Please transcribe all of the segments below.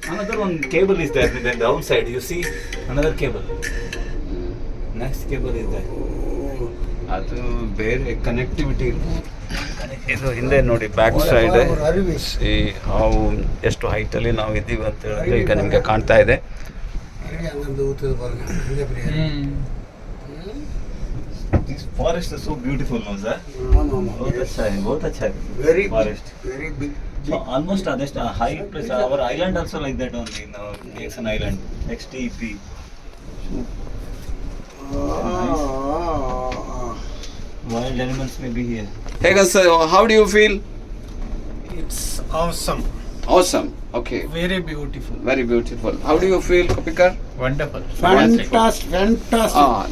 Another one cable is there. Then downside, you see another cable. Next cable is there. ಅದು ಬೇರೆ connectivity ಇದು ಹಿಂದೆ ನೋಡಿ back side ಈ ನಾವು ಎಷ್ಟು ಹೈಟಲ್ಲಿ ನಾವು ಇದ್ದೀವಿ ಅಂತ ಹೇಳಿದ್ರೆ ಈಗ ನಿಮಗೆ ಕಾಣ್ತಾ ಇದೆ. This forest is so beautiful, no sir? No. बहुत अच्छा है. Very forest. very big. So almost just a high place. Our island also like that only. Now it's an island. XTP. Wild animals may be here. Hey guys, how do you feel? It's awesome. Awesome. Okay. Very beautiful. Very beautiful. How do you feel, Kopikar? Wonderful. Fantastic.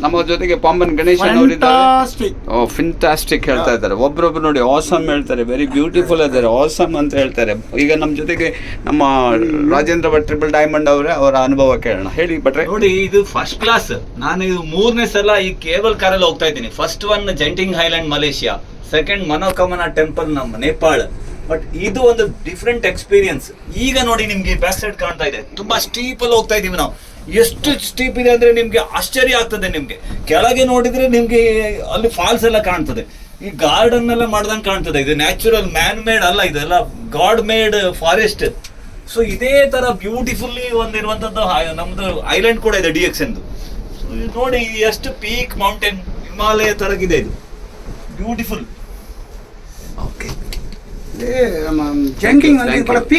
ನಮ್ಮ ಜೊತೆಗೆ ಪಾಂಬನ್ ಗಣೇಶನ್ ಅವರಿದ್ದಾರೆ. Fantastic. ಫಿಂಟಾಸ್ಟಿಕ್ ಹೇಳ್ತಾ ಇದ್ದಾರೆ. ಒಬ್ರೊಬ್ರು ನೋಡಿ awesome ಹೇಳ್ತಾರೆ, very beautiful ಇದ್ದಾರೆ, awesome ಅಂತ ಹೇಳ್ತಾರೆ. ಈಗ ನಮ್ಮ ಜೊತೆಗೆ ನಮ್ಮ ರಾಜೇಂದ್ರ ಭಟ್ ಟ್ರಿಪಲ್ ಡೈಮಂಡ್ ಅವರ ಅನುಭವ ಕೇಳೋಣ. ಹೇಳಿ ಭಟ್ರೆ. ನೋಡಿ ಇದು ಫಸ್ಟ್ ಕ್ಲಾಸ್. ನಾನು ಇದು 3ನೇ ಸಲ ಈ ಕೇಬಲ್ ಕಾರಲ್ಲಿ ಹೋಗ್ತಾ ಇದ್ದೀನಿ. First one Genting highland Malaysia, second Manokamana temple ನಮ್ಮ ನೇಪಾಳ. ಬಟ್ ಇದು ಒಂದು ಡಿಫ್ರೆಂಟ್ ಎಕ್ಸ್ಪೀರಿಯನ್ಸ್. ಈಗ ನೋಡಿ ನಿಮ್ಗೆ ಬ್ಯಾಕ್ ಸೈಡ್ ಕಾಣ್ತಾ ಇದೆ, ತುಂಬಾ ಸ್ಟೀಪ್ ಅಲ್ಲಿ ಹೋಗ್ತಾ ಇದೀವಿ ನಾವು. ಎಷ್ಟು ಸ್ಟೀಪ್ ಇದೆ ಅಂದ್ರೆ ನಿಮ್ಗೆ ಆಶ್ಚರ್ಯ ಆಗ್ತದೆ. ನಿಮ್ಗೆ ಕೆಳಗೆ ನೋಡಿದ್ರೆ ನಿಮ್ಗೆ ಅಲ್ಲಿ ಫಾಲ್ಸ್ ಎಲ್ಲ ಕಾಣ್ತದೆ, ಈ ಗಾರ್ಡನ್ ಎಲ್ಲ ಮಾಡ್ದಂಗೆ ಕಾಣ್ತದೆ. ಇದು ನ್ಯಾಚುರಲ್ ಮ್ಯಾನ್ ಮೇಡ್ ಅಲ್ಲ, ಇದೆಲ್ಲ ಗಾಡ್ ಮೇಡ್ ಫಾರೆಸ್ಟ್. ಸೊ ಇದೇ ತರ ಬ್ಯೂಟಿಫುಲ್ಲಿ ಒಂದಿರುವಂತದ್ದು ನಮ್ದು ಐಲ್ಯಾಂಡ್ ಕೂಡ ಇದೆ DX ಎಂದು. ನೋಡಿ ಎಷ್ಟು ಪೀಕ್ ಮೌಂಟೇನ್ ಹಿಮಾಲಯ ತರಗಿದೆ ಇದು, beautiful. Okay. Janking Thank you.